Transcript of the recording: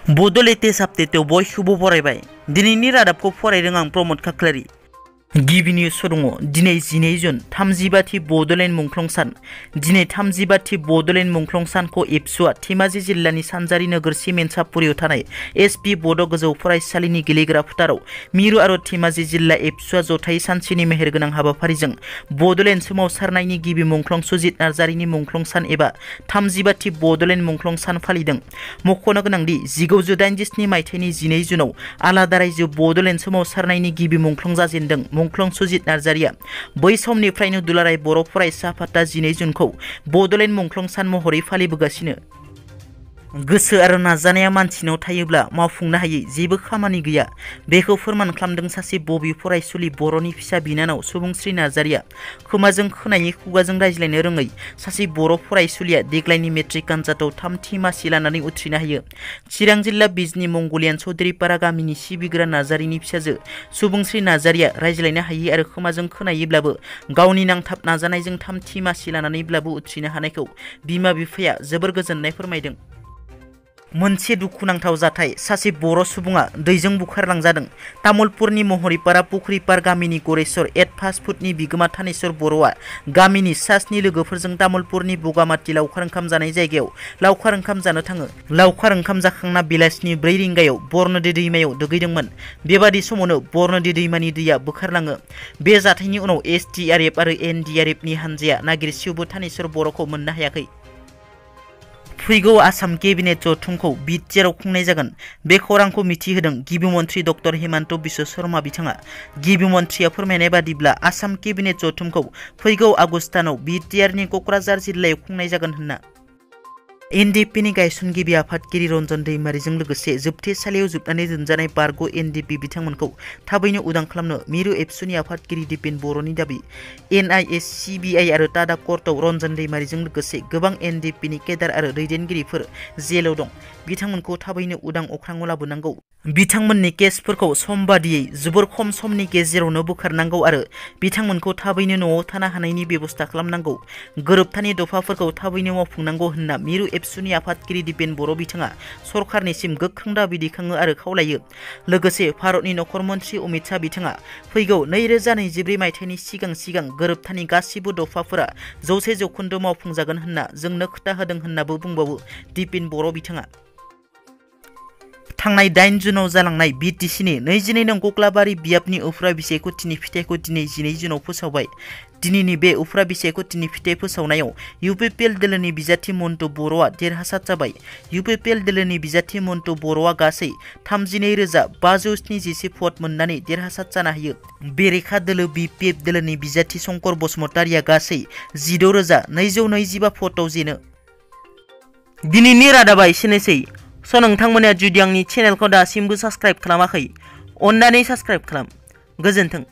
बड' लेटेस्ट आपडेटआव बयखौबो बरायबाय। दिनैनि रादाबखौ फरायदों आं प्रमद खाख्लारि। गिबि निउस दङ दिनै 12 जुन 35थि बड'लेण्ड मुंख्लं सान। दिनै 35थि बड'लेण्ड मुंख्लं सानखौ एबसुआ धेमाजि जिल्लानि सानजारि नोगोर सिमेन्टसापुरियाव थानाय एसपि बड' गोजौ फरायसालिनि गेलेग्रा फोथाराव मिरु आरो धेमाजि जिल्ला एबसुआ जथायै सानसेनि मेहेरगोनां हाबाफारिजों बड'लेण्ड सोमावसारनायनि गिबि मुंख्लं सुजित नार्जारिनि मुंख्लं सान एबा 35थि बड'लेण्ड मुंख्लं सान फालिदों। मख'नो गोनांदि 1987 मायथाइनि 12 जुनाव आलादा रायजो बड'लेण्ड सोमावसारनायनि गिबि मुंख्लं जाजेनदों। मुंख्लं सुजित नार्जारिया बै समनिफ्रायनो दुलाराय बर' फरायसा आफादा 12 जुनखौ बड'लेण्ड मुंख्लं सान महरै फालिबोगासिनो। गोसो आरो नाजानाया मानसिनाव थायोब्ला मावफुंनो हायै जेबो खामानि गैया, बेखौ फोरमान खालामदों सासे बबि फरायसुलि बर'नि फिसा बिनानाव सुबुंस्रि नार्जारिया। खोमाजों खोनायै खुगाजों रायज्लायनो रोङै सासे बर' फरायसुलिया देग्लायनि मेट्रिक आनजादाव 3थि मासि लानानै उथ्रिनो हायो। चिरां जिल्ला बिजनी मंगलियान चौधुरीपारा गामिनि सिबिग्रा नार्जारिनि फिसाजो सुबुंस्रि नार्जारिया रायज्लायनो हायै आरो खोमाजों खोनायैब्लाबो गावनि नांथाब नाजानायजों 3थि मासि लानानैब्लाबो उथ्रिनो हानायखौ बिमा बिफाया जोबोर गोजोननाय फोरमायदों। मोनसे दुखुनांथाव जाथाय, सासे बर' सुबुङा दैजों बुखारलांजादों। तामुलपुरनि महरीपारा पुख्रिपार गामिनि गरेस्वर एट फास्ट फुडनि बिगोमा थानेश्वर बर'आ गामिनि सा-7 लोगोफोरजों तामुलपुरनि बगामाथि लावखार ओंखाम जानाय जायगायाव लावखार ओंखाम जानो थाङो। लावखार ओंखाम जाखांना बेलासिनि 4 रिंगायाव बर'नदि दैमायाव दुगैदोंमोन। बेबादि समावनो बर'नदि दैमानि दैया बोखारलाङो। बे जाथायनि उनाव एसडिआरएफ आरो एनडिआरएफनि हानजाया नागिरसेयावबो थानेश्वर बर'खौ मोननो हायाखै। फैगौ आसाम केबिनेट जथुमखौ बिटिआरआव खुंनाय जागोन, बे खौरांखौ मिथिहोदों गिबि मन्थ्रि डक्टर हेमन्त बिश्व शर्मा बिथाङा। गिबि मन्थ्रिया फोरमायनाय बादिब्ला आसाम केबिनेट जथुमखौ फैगौ आगस्ट दानाव बिटिआरनि क'क्राझार जिल्लायाव खुंनाय जागोन होनना। एनडिपिनि गायसनगिरि आफादगिरि रन्जन दैमारिजों लोगोसे जोबथेसालियाव जोबनानै दोनजानाय बारग' एनडिपि बिथांमोनखौ थाबैनो उदां खालामनो मिरु एबसुनि आफादगिरि दिपेन बर'नि दाबि। एनआइए, सिबिआइ आरो टाडा कर्टआव रन्जन दैमारिजों लोगोसे गोबां एनडिपिनि केडार आरो दैदेनगिरिफोर जेलाव दं। बिथांमोनखौ थाबैनो उदां अख्राङाव लाबोनांगौ। बिथांमोननि केसफोरखौ समबादियै जोबोर खम समनि गेजेरावनो बोखारनांगौ आरो बिथांमोनखौ थाबैनो न'आव थानो हानायनि बेबस्था खालामनांगौ। गोरोबथानि दफाफोरखौ थाबैनो मावफुंनांगौ होनना मिरु एबसुनि आफादगिरि दिपेन बर' बिथाङा सरकारनिसिम गोख्रों दाबि दैखाङो आरो खावलायो। लोगोसे भारतनि नखर मन्थ्रि अमित शाह बिथाङा फैगौ 2024 मायथाइनि सिगां गोरोबथानि गासिबो दफाफोरा 100% मावफुंजागोन होनना जोंनो खोथा होदों होननाबो बुंबावो दिपेन बर' बिथाङा। थांनाय 8 जुनाव जालांनाय BTCनि 22 नं कक्लाबारि बियाबनि उफ्रा बिसायख'थिनि फिथाइखौ दिनै 12 जुनाव फोसावबाय। दिनैनि बे उफ्रा बिसायख'थिनि फिथाइ फोसावनायाव इउपिपिएल दोलोनि बिजाथि मन्टु बर'आ देरहासार जाबाय। इउपिपिएल दोलोनि बिजाथि मन्टु बर'आ गासै 32,577 भट मोननानै देरहासार जानो हायो। बेरेखा दोलो बिपिएफ दोलोनि बिजाथि शंकर बसुमतारिया गासै 16,225 भटआव जेनो। दिनैनि रादाबा एसेनोसै। नोंथांमोना जुदि आंनि चेनेलखौ दासिमबो साबस्क्राइब खालामाखै, अन्नानै साबस्क्राइब खालाम। गोजोन्थों।